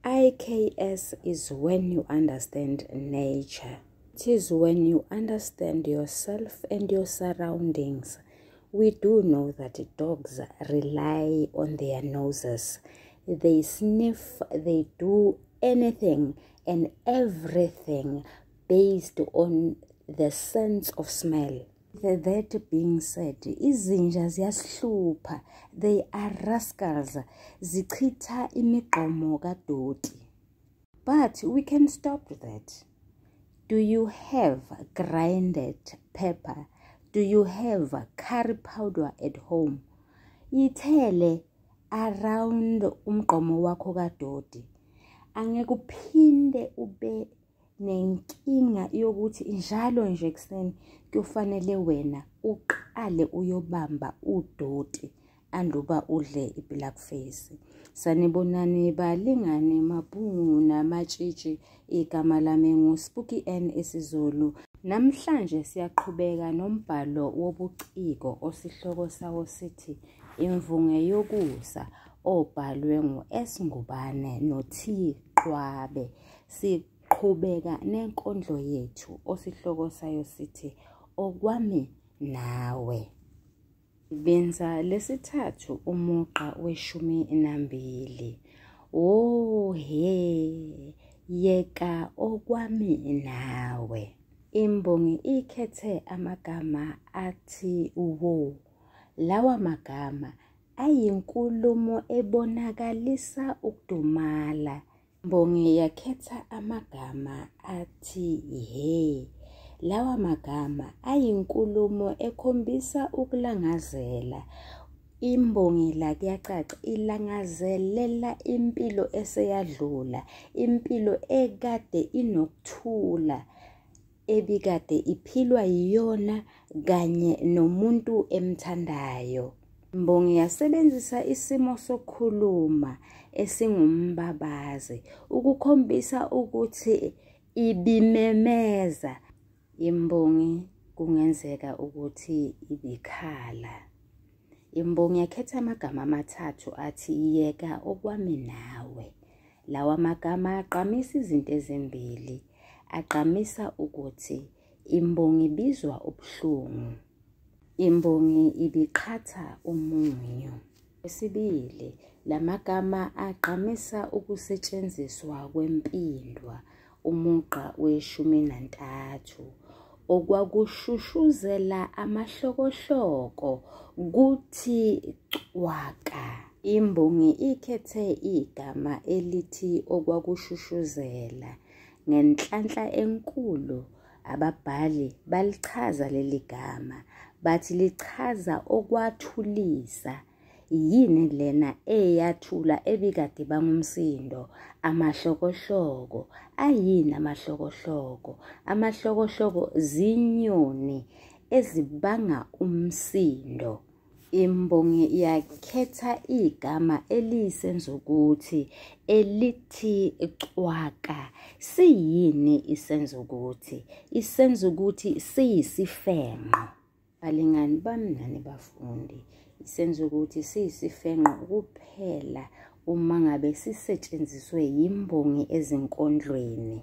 IKS is when you understand nature. It is when you understand yourself and your surroundings. We do know that dogs rely on their noses. They sniff, they do anything and everything based on the sense of smell. That being said, izinja ziyasihlupha. They are rascals. Zichitha imigqomo kadoti. But we can stop that. Do you have grinded pepper? Do you have curry powder at home? Ithele around umgqomo wakho kadoti. Angeke uphinde ube nenkinga yokuthi njalo nje ekseni kufanele wena uqale uyobamba udoti anduba udle iblackface. Sanibonani balingane mabhungu namatshitshi, igama lami nguSpooky N isiZulu. Namhlanje siyaqhubeka nombhalo wobuciko osihloko sawo sithi imvunge yokusa, obhalwe nguS Ngubane noT Qwabe. Siqhubeka nenkondlo yethu osihloko sayo sithi Okwami Nawe. Benza lesithathu umuqa we-12. Oh he, yeka okwami nawe. Imbongi ikhethe amagama athi uwo. Lawa magama ayinkulumo ebonakalisa ukudumala. Imbongi yakhetha amagama athi he. Lawa magama ayinkulumo ekhombisa ukulangazela. Imbongi la kuyacaca ilangazelela impilo eseyadlula, impilo ekade inokuthula, ebikade iphilwa yiyona kanye nomuntu emthandayo. Imbongi yasebenzisa isimo sokukhuluma esingumbabazi ukukhombisa ukuthi ibimemeza. Imbongi kungenzeka ukuthi ibikhala. Imbongi yakhetha amagama amathathu athi yeka okwami nawe. Lawa magama aqamisa izinto ezimbili. Aqamisa ukuthi imbongi ibizwa ubuhlungu. Imbongi ibiqhatha umunyu. Esibili, lamagama aqamisa ukusetshenziswa kwempindwa, umuqa we-13. Okwakushushuzela amahlokohloko kuthi cwaka. Imbongi ikhethe igama elithi okwakushushuzela. Ngenhlanhla enkulu ababhali balichaza leli gama, bathi lichaza okwathulisa. Yini lena eyathula ebikade bangumsindo? Amahlokohloko. Ayini amahlokohloko? Amahlokohloko zinyoni ezibanga umsindo. Imbongi yakhetha igama eliyisenzukuthi elithi cwaka. Siyini isenzukuthi? Isenzukuthi siyisifenqo. Balingani bami nani bafundi, isenzukuthi siyisifenqo kuphela uma ngabe sisetshenziswe yimbongi ezinkondlweni.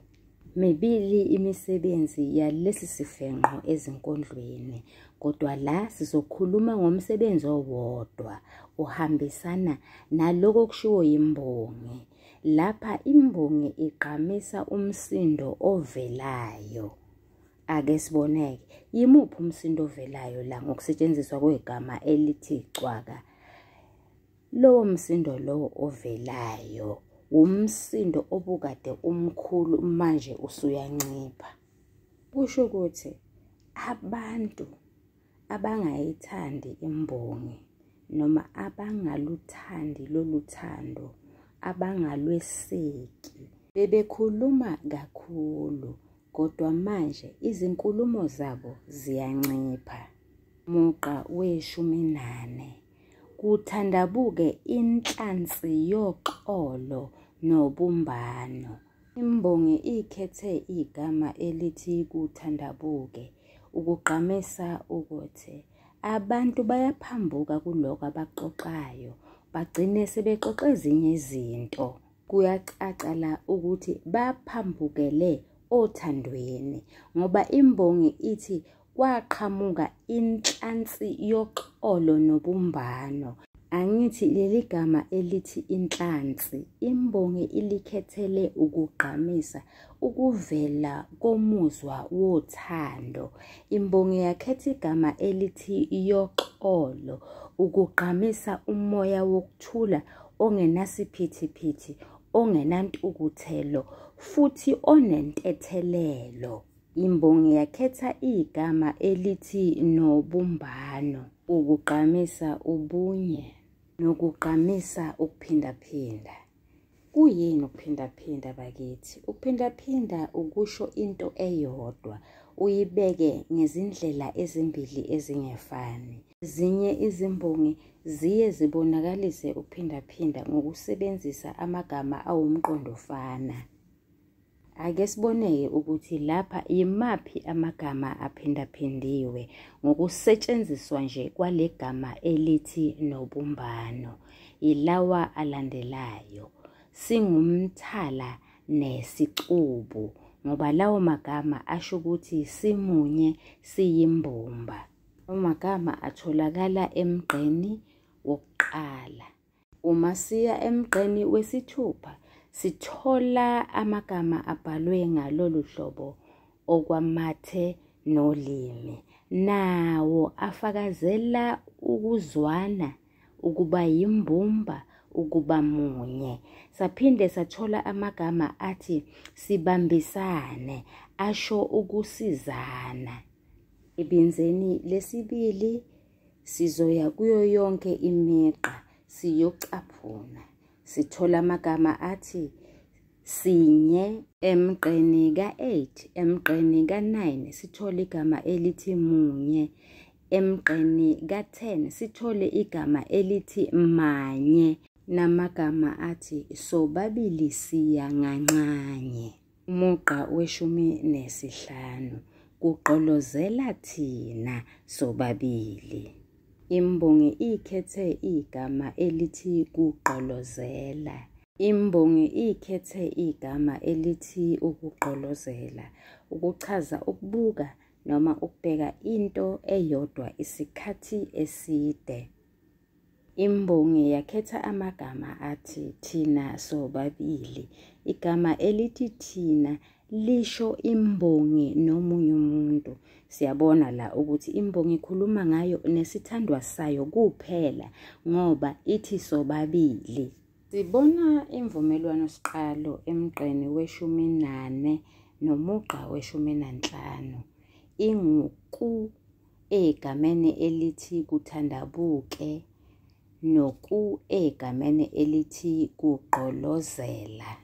Mibili imisebenzi yalesi sifenqo ezinkondlweni, kodwa la sizokhuluma ngomsebenzi owodwa uhambisana naloko okushiwo yimbongi. Lapha imbongi iqamisa umsindo ovelayo. Ake siboneke, yimuphi umsindo ovelayo la ngokusetshenziswa kwegama elithi cwaka? Lowo msindo lowo ovelayo umsindo obukade umkhulu manje usuyancipha. Kusho ukuthi abantu abangayithandi imbongi noma abangaluthandi loluthando, abangalweseki, bebekhuluma kakhulu, kodwa manje izinkulumo zabo ziyancipha. Muqa we-14. Kuthandabuke inhlansi yoxolo nobumbano. Imbongi ikhethe igama elithi kuthandabuke ukugqamisa ukuthi abantu bayaphambuka kuloko abaxoxayo, bagcine sebexoxa ezinye izinto. Kuyacaca la ukuthi baphambukele othandweni ngoba imbongi ithi kwaqhamuka inhlansi yoxolo nobumbano. Angithi leli gama elithi inhlansi imbongi ilikhethele ukugqamisa ukuvela komuzwa wothando. Imbongi yakhetha igama elithi yoxolo ukugqamisa umoya wokuthula ongenasiphithiphithi, ongenantukuthelo futhi onentethelelo. Imbongi yakhetha igama elithi nobumbano ukugqamisa ubunye nokugqamisa ukuphindaphinda. Kuyini ukuphindaphinda bakithi? Ukuphindaphinda ukusho into eyodwa uyibeke ngezindlela ezimbili ezingefani. Ezinye izimbongi ziye zibonakalise ukuphindaphinda ngokusebenzisa amagama awumqondo ofana. Ake siboneke ukuthi lapha yimaphi amagama aphindaphindiwe ngokusetshenziswa nje kwale gama elithi nobumbano. Ilawa alandelayo: singumthala nesicubu, ngoba lawo magama asho ukuthi simunye siyimbumba. Amagama atholakala emgqeni wokuqala. Uma siya emgqeni wesithupha sithola amagama abhalwe ngalolu hlobo okwamathe nolimi. Nawo afakazela ukuzwana, ukuba yimbumba, ukuba munye. Saphinde sathola amagama athi sibambisane, asho ukusizana. Ebinzeni lesibili sizoya kuyo yonke imigqa siyocaphuna. Sithola amagama athi sinye emgqeni ka-8, emgqeni ka-9 sithole igama elithi munye, emgqeni ka-10 sithole igama elithi manye, namagama athi sobabili siya nganxanye. Umugqa we-15 kugqolozela thina sobabili. Imbongi ikhethe igama elithi kugqolozela. Imbongi ikhethe igama elithi ukugqolozela ukuchaza ukubuka noma ukubheka into eyodwa isikhathi eside. Imbongi yakhetha amagama athi thina sobabili. Igama elithi thina lisho imbongi nomunye umuntu. Siyabona la ukuthi imbongi ikhuluma ngayo nesithandwa sayo kuphela ngoba ithi sobabili. Sibona imvumelwano siqalo emgqeni we-14 nomugqa we-15. Inguku egameni elithi kuthandabuke noku egameni elithi kugqolozela.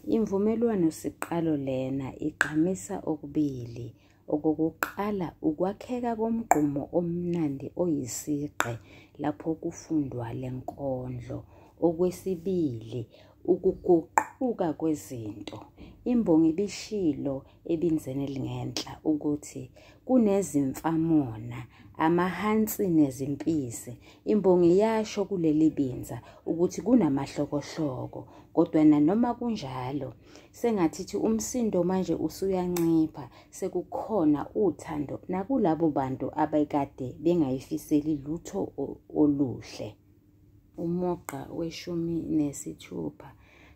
Imvumelwano siqalo lena igqamisa okubili. Okokuqala, ukwakheka komgqumo omnandi oyisigqi lapho kufundwa lenkondlo. Okwesibili, ukuguquka kwezinto. Imbongi bishilo ebinzeni elingenhla ukuthi kunezimfamona, amahansi nezimpisi. Imbongi yasho kuleli binza ukuthi kunamahlokohloko, kodwa nanoma kunjalo sengathithi umsindo manje usuyancipha, sekukhona uthando nakulabo bantu abekade bengayifiseli lutho oluhle. Umugqa we-16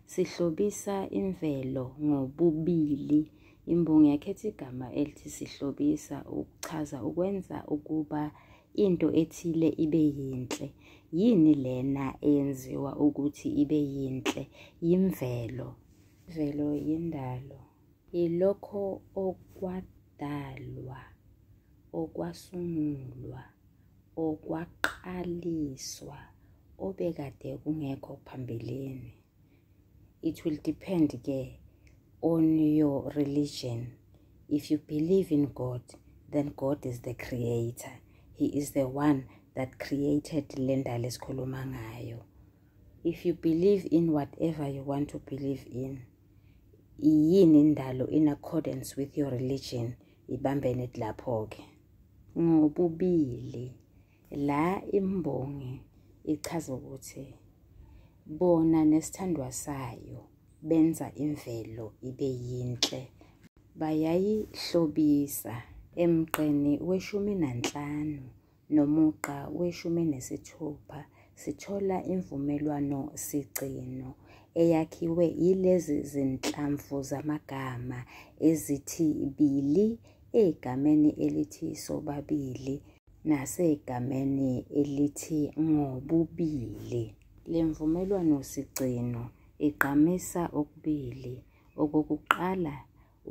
sihlobisa imvelo ngobubili. Imbongi yakhetha igama elithi sihlobisa ukuchaza ukwenza ukuba into ethile ibe yinhle. Yini lena eyenziwa ukuthi ibe yinhle? Yimvelo. Imvelo yindalo, ilokho okwadalwa, okwasungulwa, okwaqaliswa, obekade kungekho phambilini. It will depend on your religion. If you believe in God, then God is the creator. He is the one that created le ndalo esikhuluma ngayo. If you believe in whatever you want to believe in, yini indalo in accordance with your religion, ibambene lapho-ke. Ngobubili, la imbongi ichaza ukuthi bona nesithandwa sayo benza imvelo ibe yinhle. Bayayihlobisa emgqeni we-15 nomugqa we-16 sithola imvumelwano sigcino eyakhiwe yilezi zinhlamvu zamagama ezithi bili egameni elithi sobabili nasegameni elithi ngobubili. Le mvumelwano sigcino igqamisa okubili. Okokuqala,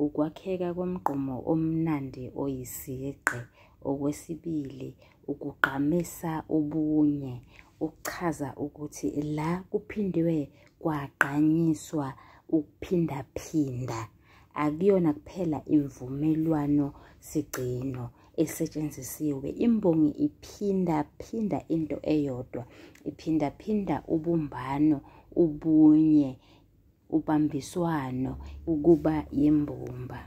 ukwakheka komgqumo omnandi oyisigqi. Okwesibili, ukugqamisa ubunye, ukuchaza ukuthi la kuphindiwe kwagqanyiswa ukuphindaphinda. Akuyona kuphela imvumelwano sigcino esetshenzisiwe. Imbongi iphindaphinda into eyodwa, iphindaphinda ubumbano, ubunye, ubambiswano ukuba yimbumba.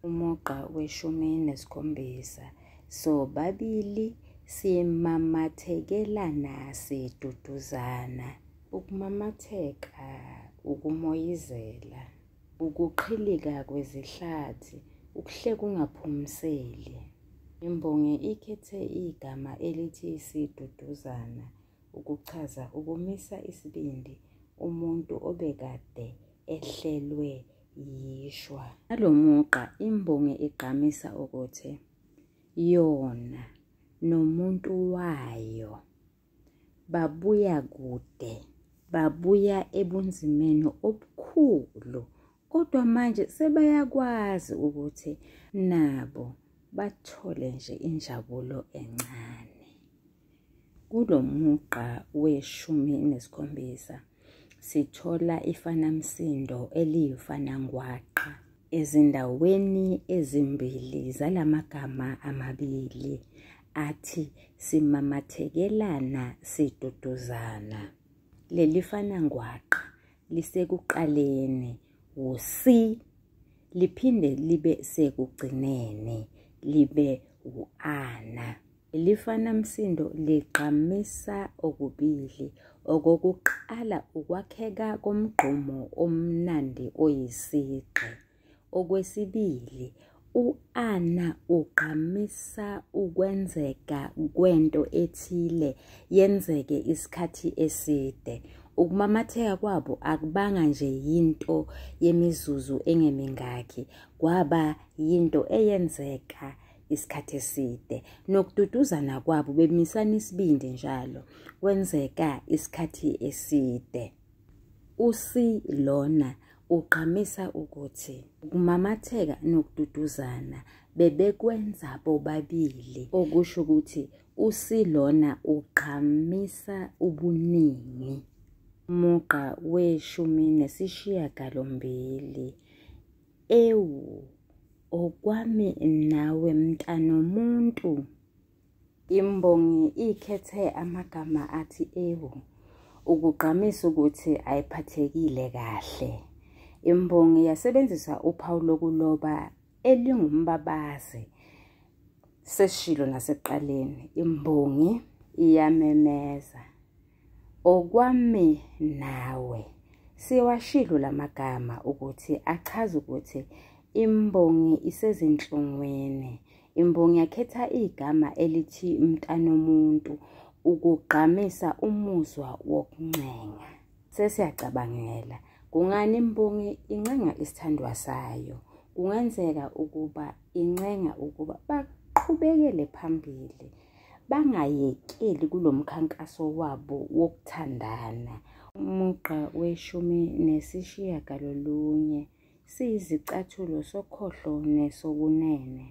Umugqa we-17, sobabili simamathekelana siduduzana. Ukumamatheka, ukumoyizela, ukuqhilika kwezihlathi, ukuhleka ungaphumiseli. Imbongi ikhethe igama elithi siduduzana ukuchaza ukumisa isibindi umuntu obekade ehlelwe yishwa. Ngalo mugqa imbongi igqamisa ukuthi yona nomuntu wayo babuya kude, babuya ebunzimeni obukhulu, kodwa manje sebayakwazi ukuthi nabo bathole nje injabulo encane. Kulo mugqa we-17 sithola ifanamsindo eliyifanangwaqa ezindaweni ezimbili zalamagama amabili athi simamathekelana siduduzana. Leli fanangwaqa lisekuqaleni usi, liphinde libe sekugcineni libe u-ana. Lifanamsindo ligqamisa okubili. Okokuqala, ukwakheka komgqumo omnandi oyisigqi. Okwesibili, u-ana ugqamisa ukwenzeka kwento ethile yenzeke isikhathi eside. Ukumamatheka kwabo akubanga nje yinto yemizuzu engemingaki, kwaba yinto eyenzeka isikhathi eside. Nokududuzana kwabo bemisana isibindi njalo kwenzeka isikhathi eside. Usi lona ugqamisa ukuthi ukumamatheka nokududuzana bebekwenza bobabili, okusho ukuthi usi lona ugqamisa ubuningi. Umugqa we-18, ewu okwami nawe mntanomuntu. Imbongi ikhethe amagama athi ewu ukugqamisa ukuthi ayiphathekile kahle. Imbongi yasebenzisa uphawu lokuloba elingumbabazi. Sesishilo nasekuqaleni, imbongi iyamemeza. Okwami nawe. Siwashilo lamagama ukuthi achaza ukuthi imbongi isezinhlungwini. Imbongi yakhetha igama elithi mntanomuntu ukugqamisa umuzwa wokuncenga. Sesiyacabangela, kungani imbongi incenga isithandwa sayo? Kungenzeka ukuba incenga ukuba baqhubekele phambili, bangayekeli kulomkhankaso wabo wokuthandana. Umugqa we-19 siyizicathulo sokhohlo nesokunene.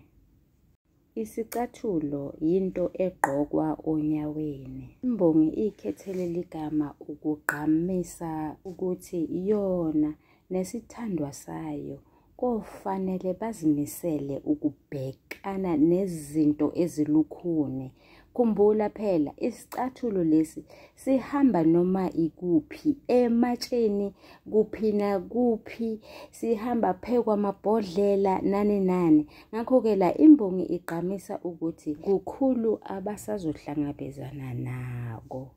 Isicathulo yinto egqokwa onyaweni. Imbongi ikhethele ligama ukugqamisa ukuthi yona nesithandwa sayo kofanele bazimisele ukubhekana nezinto ezilukhuni. Khumbula phela isicathulo lesi sihamba noma ikuphi, ematsheni kuphi nakuphi, sihamba phekwamabhodlela nani nani. Ngakho-ke la imbongi igqamisa ukuthi kukhulu abasazohlangabezana nako,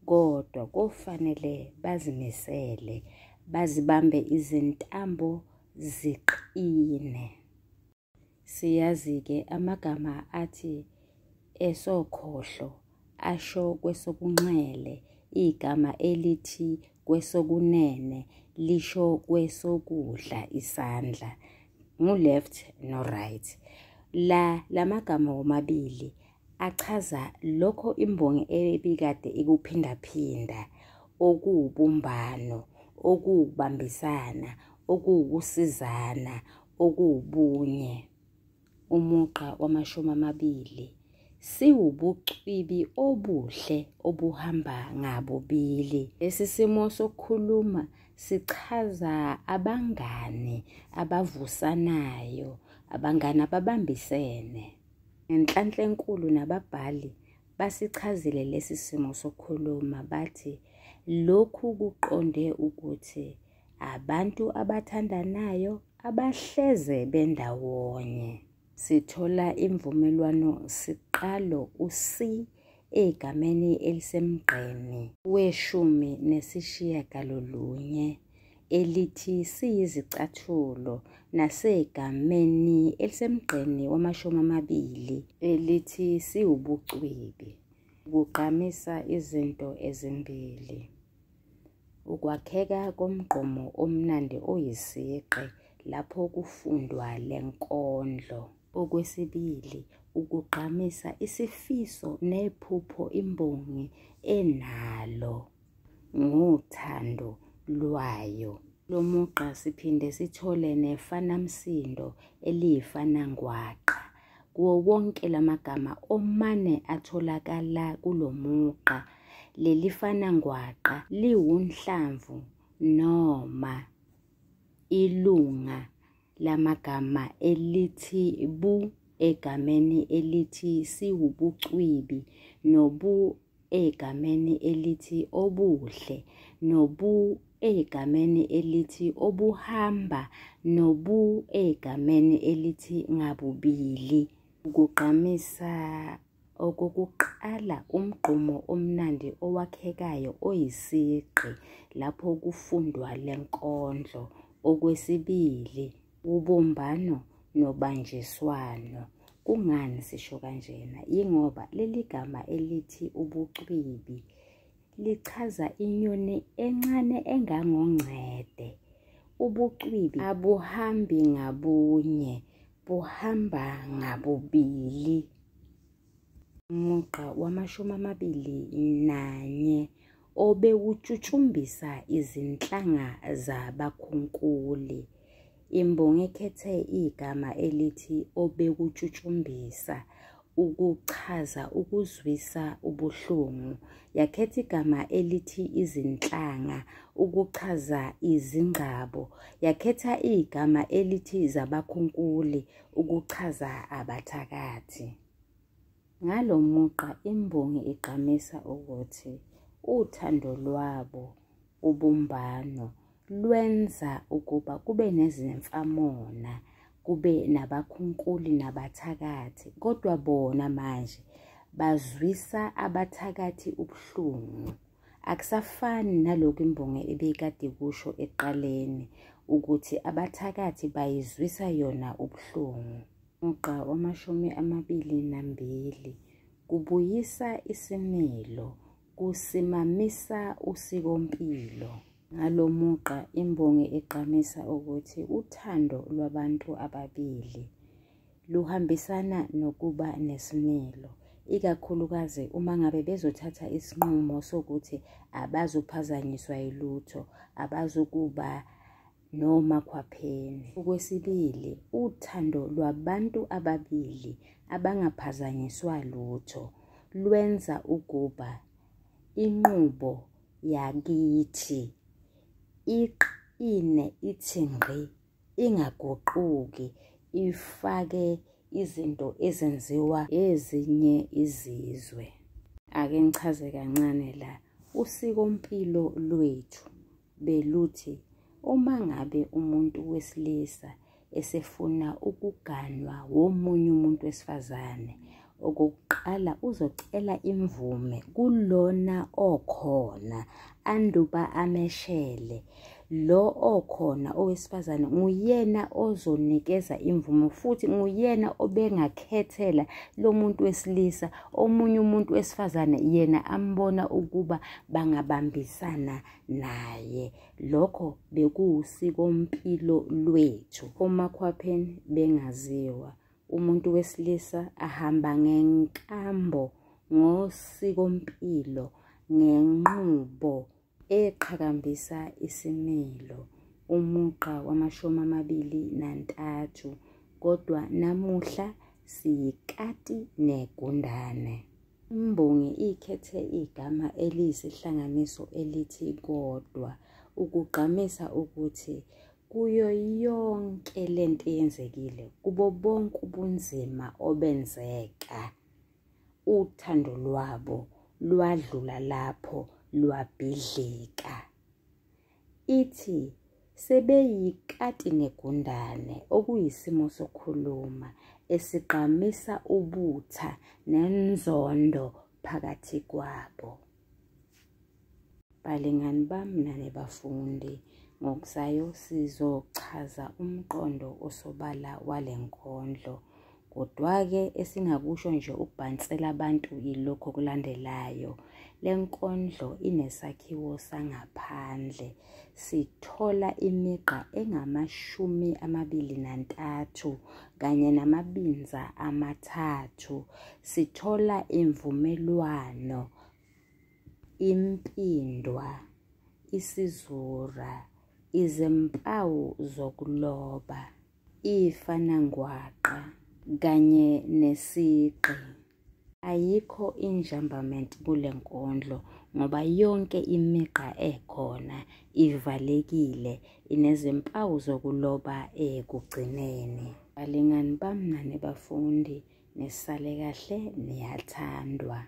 kodwa kofanele bazimisele bazibambe izintambo ziqine. Siyazi-ke amagama athi esokhohlo asho kwesokunxele, igama elithi kwesokunene lisho kwesokudla isandla, ngu-left no-right. Lamagama womabili achaza lokho imbongi ebikade ikuphindaphinda, okuwubumbano, okuwukubambisana, okuwukusizana, okuwubunye. Umugqa wama-20 siwubucwibi obuhle obuhamba ngabobili. Lesi simo sokukhuluma sichaza abangani abavusanayo, abangani ababambisene. Ngenhlanhla enkulu nababhali basichazile lesi simo sokukhuluma bathi lokhu kuqonde ukuthi abantu abathandanayo abahleze bendawonye. Sithola imvumelwano siqalo usi egameni elisemgqeni we-19 elithi siyizicathulo, nasegameni elisemgqeni wama-20 elithi siwubucwibi. Kugqamisa izinto ezimbili: ukwakheka komgqumo omnandi oyisigqi lapho kufundwa lenkondlo. Okwesibili, ukugqamisa isifiso nephupho imbongi enalo ngothando lwayo. Lo mugqa siphinde sithole nefanamsindo eliyifanangwaqa. Kuwo wonke lamagama omane atholakala kulo mugqa, leli fanangwaqa liwunhlamvu noma ilunga lamagama elithi bu egameni elithi siwubucwibi, nobu egameni elithi obuhle, nobu egameni elithi obuhamba, nobu egameni elithi ngabubili. Ukugqamisa okokuqala umgqumo omnandi owakhekayo oyisigqi lapho kufundwa lenkondlo. Okwesibili, ubumbano nobanjiswano. Kungani sisho kanjena? Yingoba leli gama elithi ubucwibi lichaza inyoni encane engangongcede. Ubucwibi abuhambi ngabunye, buhamba ngabubili. Umugqa wama-21 obewutshutshumbisa izinhlanga zabakhunkuli. Imbongi ekhethe igama elithi obewutshutshumbisa ukuchaza ukuzwisa ubuhlungu. Yakhetha igama elithi izinhlanga ukuchaza izingcabo. Yakhetha igama elithi zabakhunkuli ukuchaza abathakathi. Ngalo mugqa imbongi igqamisa ukuthi uthando lwabo, ubumbano, lwenza ukuba kube nezimfamona, kube nabakhunkuli nabathakathi, kodwa bona manje bazwisa abathakathi ubuhlungu. Akusafani nalokhu imbongi ebikade kusho ekuqaleni ukuthi abathakathi bayizwisa yona ubuhlungu. Umugqa wama-22 kubuyisa isimilo, kusimamisa usikompilo. Ngalo mugqa imbongi igqamisa ukuthi uthando lwabantu ababili luhambisana nokuba nesimilo, ikakhulukazi uma ngabe bezothatha isinqumo sokuthi abazuphazanyiswa yilutho, abazukuba nomakhwapheni. Okwesibili, uthando lwabantu ababili abangaphazanyiswa lutho lwenza ukuba inqubo yakithi iqine, ithi ngqi, ingaguquki, ifake izinto ezenziwa ezinye izizwe. Ake ngichaze kancane la. Usikompilo lwethu beluthi uma ngabe umuntu wesilisa esefuna ukuganwa womunye umuntu wesifazane, okokuqala uzocela imvume kulona okhona anduba ameshele, lo okhona owesifazane nguyena ozonikeza imvumo, futhi nguyena obengakhethela lo muntu wesilisa omunye umuntu wesifazane yena ambona ukuba bangabambisana naye. Lokho bekuwusikompilo lwethu. Omakhwapheni bengaziwa, umuntu wesilisa ahamba ngenkambo ngosikompilo ngenqubo eqhakambisa isimilo, umugqa wama-23, kodwa namuhla siyikati negundane. Imbongi ikhethe igama eliyisihlanganiso elithi kodwa ukugqamisa ukuthi kuyo yonke lento eyenzekile, kubo bonke ubunzima obenzeka, uthando lwabo lwadlula lapho lwabhidlika. Ithi sebeyikati negundane, okuyisimo sokukhuluma esigqamisa ubutha nenzondo phakathi kwabo. Balingani bami nanebafundi, ngokuzayo sizochaza umqondo osobala walenkondlo. Kodwa-ke esingakusho nje ukubhansela abantu yilokho okulandelayo. Lenkondlo inesakhiwo sangaphandle. Sithola imigqa engama-23 kanye namabinza 3. Sithola imvumelwano, impindwa, isizura, izimpawu zokuloba, ifanangwaqa kanye nesigqi. Ayikho injambament kule nkondlo ngoba yonke imigqa ekhona ivalekile, inezimpawu zokuloba ekugcineni. Balingani bami nanebafundi, nesale kahle, niyathandwa.